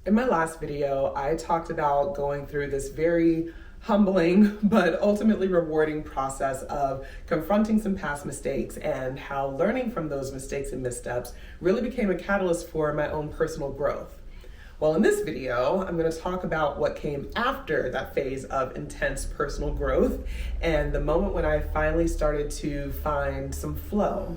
In my last video, I talked about going through this very humbling but ultimately rewarding process of confronting some past mistakes and how learning from those mistakes and missteps really became a catalyst for my own personal growth. Well, in this video, I'm going to talk about what came after that phase of intense personal growth and the moment when I finally started to find some flow.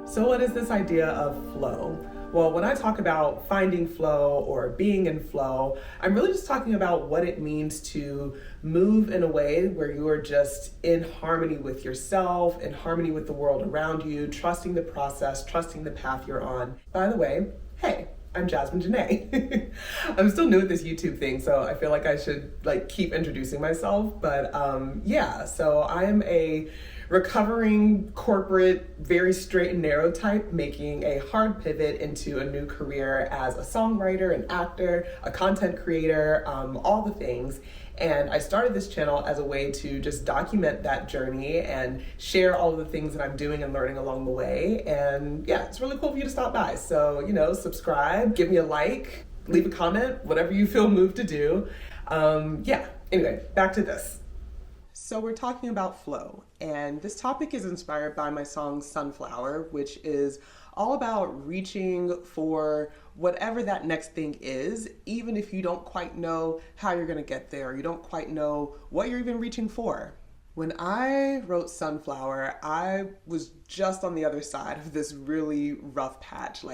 So what is this idea of flow? Well, when I talk about finding flow or being in flow, I'm really just talking about what it means to move in a way where you are just in harmony with yourself, in harmony with the world around you, trusting the process, trusting the path you're on. By the way, hey, I'm Jasmine Janae. I'm still new at this YouTube thing, so I feel like I should keep introducing myself. But so I am a recovering corporate, very straight and narrow type, making a hard pivot into a new career as a songwriter, an actor, a content creator, all the things. And I started this channel as a way to just document that journey and share all of the things that I'm doing and learning along the way. And yeah, it's really cool for you to stop by. So, subscribe, give me a like, leave a comment, whatever you feel moved to do. Anyway, back to this. So we're talking about flow, and this topic is inspired by my song Sunflower, which is all about reaching for whatever that next thing is, even if you don't quite know how you're gonna get there, or you don't quite know what you're even reaching for. When I wrote Sunflower, I was just on the other side of this really rough patch,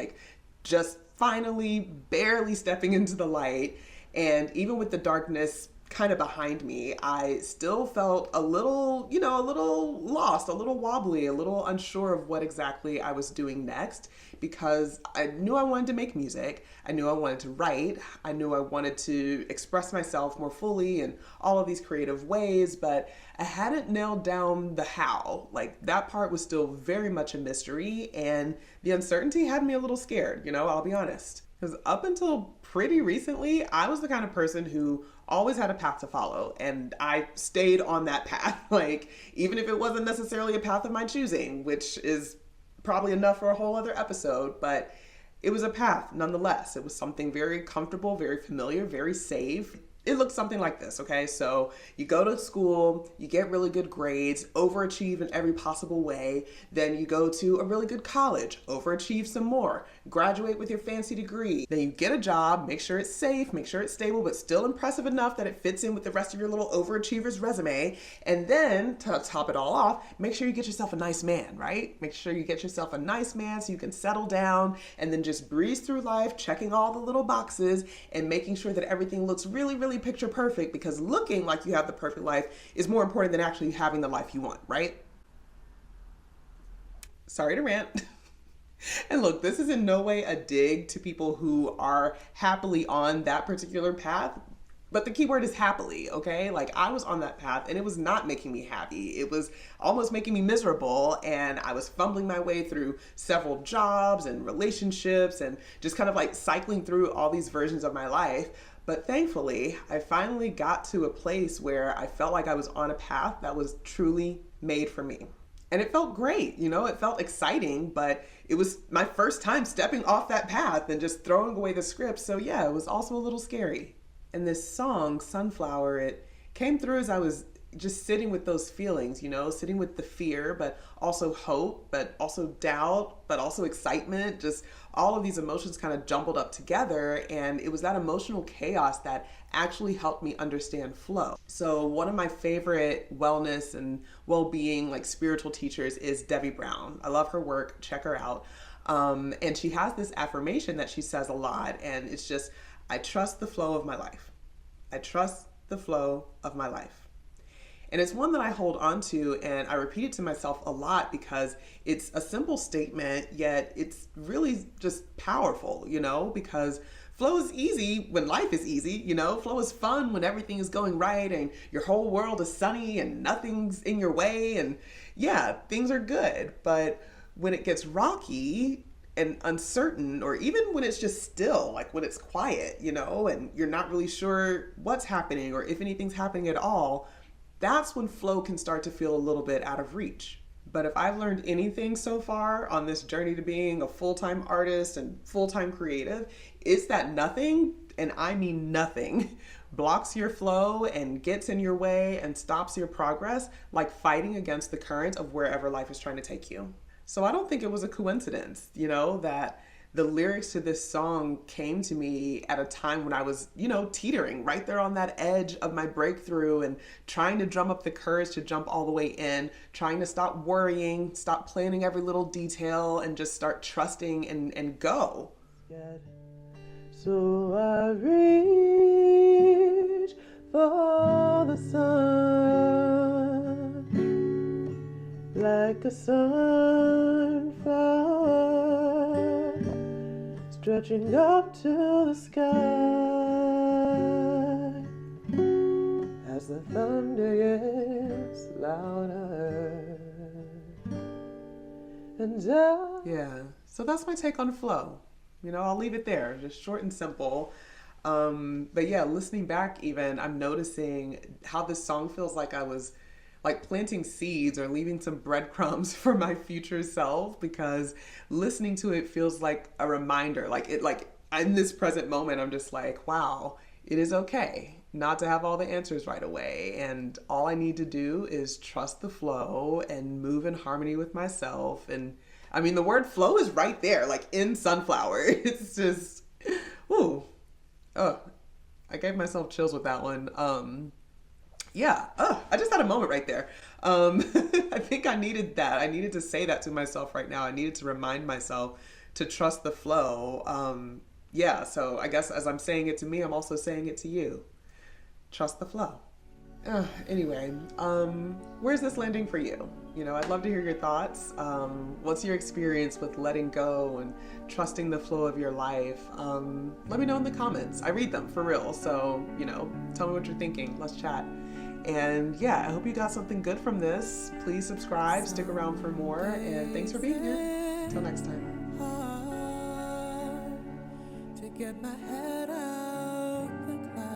just finally barely stepping into the light, and even with the darkness kind of behind me, I still felt a little lost, a little wobbly, a little unsure of what exactly I was doing next, because I knew I wanted to make music. I knew I wanted to write. I knew I wanted to express myself more fully in all of these creative ways, but I hadn't nailed down the how. That part was still very much a mystery, and the uncertainty had me a little scared, I'll be honest. Because up until pretty recently, I was the kind of person who always had a path to follow, and I stayed on that path, even if it wasn't necessarily a path of my choosing, which is probably enough for a whole other episode, but it was a path nonetheless. It was something very comfortable, very familiar, very safe. It looks something like this, okay? So you go to school, you get really good grades, overachieve in every possible way. Then you go to a really good college, overachieve some more, graduate with your fancy degree. Then you get a job, make sure it's safe, make sure it's stable, but still impressive enough that it fits in with the rest of your little overachiever's resume. And then to top it all off, make sure you get yourself a nice man, right? Make sure you get yourself a nice man so you can settle down and then just breeze through life, checking all the little boxes and making sure that everything looks really, really picture perfect, because looking like you have the perfect life is more important than actually having the life you want, right? Sorry to rant. And look, this is in no way a dig to people who are happily on that particular path, but the key word is happily, okay? I was on that path and it was not making me happy. It was almost making me miserable, and I was fumbling my way through several jobs and relationships and just kind of cycling through all these versions of my life. But thankfully, I finally got to a place where I felt like I was on a path that was truly made for me. And it felt great, it felt exciting, but it was my first time stepping off that path and just throwing away the script. So yeah, it was also a little scary. And this song, Sunflower, it came through as I was just sitting with those feelings, sitting with the fear, but also hope, but also doubt, but also excitement, just all of these emotions kind of jumbled up together. And it was that emotional chaos that actually helped me understand flow. So one of my favorite wellness and well-being, spiritual teachers is Debbie Brown. I love her work, check her out. And she has this affirmation that she says a lot, and it's just, I trust the flow of my life. I trust the flow of my life. And it's one that I hold on to, and I repeat it to myself a lot because it's a simple statement, yet it's really just powerful, because flow is easy when life is easy, flow is fun when everything is going right and your whole world is sunny and nothing's in your way, and yeah, things are good. But when it gets rocky and uncertain, or even when it's just still, when it's quiet, and you're not really sure what's happening or if anything's happening at all, that's when flow can start to feel a little bit out of reach. But if I've learned anything so far on this journey to being a full-time artist and full-time creative, it's that nothing, and I mean nothing, blocks your flow and gets in your way and stops your progress, like fighting against the current of wherever life is trying to take you. So I don't think it was a coincidence, that the lyrics to this song came to me at a time when I was, teetering right there on that edge of my breakthrough and trying to drum up the courage to jump all the way in, trying to stop worrying, stop planning every little detail, and just start trusting and go. So I reach for the sun like a sunflower stretching up to the sky as the thunder gets louder. And yeah, so that's my take on flow. I'll leave it there, just short and simple. But yeah, listening back even, I'm noticing how this song feels like I was like planting seeds or leaving some breadcrumbs for my future self, because listening to it feels like a reminder, like in this present moment, I'm just like, wow, it is okay not to have all the answers right away. And all I need to do is trust the flow and move in harmony with myself. And I mean, the word flow is right there, like in Sunflower. It's just, ooh, oh, I gave myself chills with that one. I just had a moment right there. I think I needed that. I needed to say that to myself right now. I needed to remind myself to trust the flow. So I guess as I'm saying it to me, I'm also saying it to you. Trust the flow. Anyway, where's this landing for you? I'd love to hear your thoughts. What's your experience with letting go and trusting the flow of your life? Let me know in the comments. I read them for real. So, tell me what you're thinking. Let's chat. And yeah, I hope you got something good from this. Please subscribe, stick around for more, and thanks for being here. Until next time. To get my head out the clouds.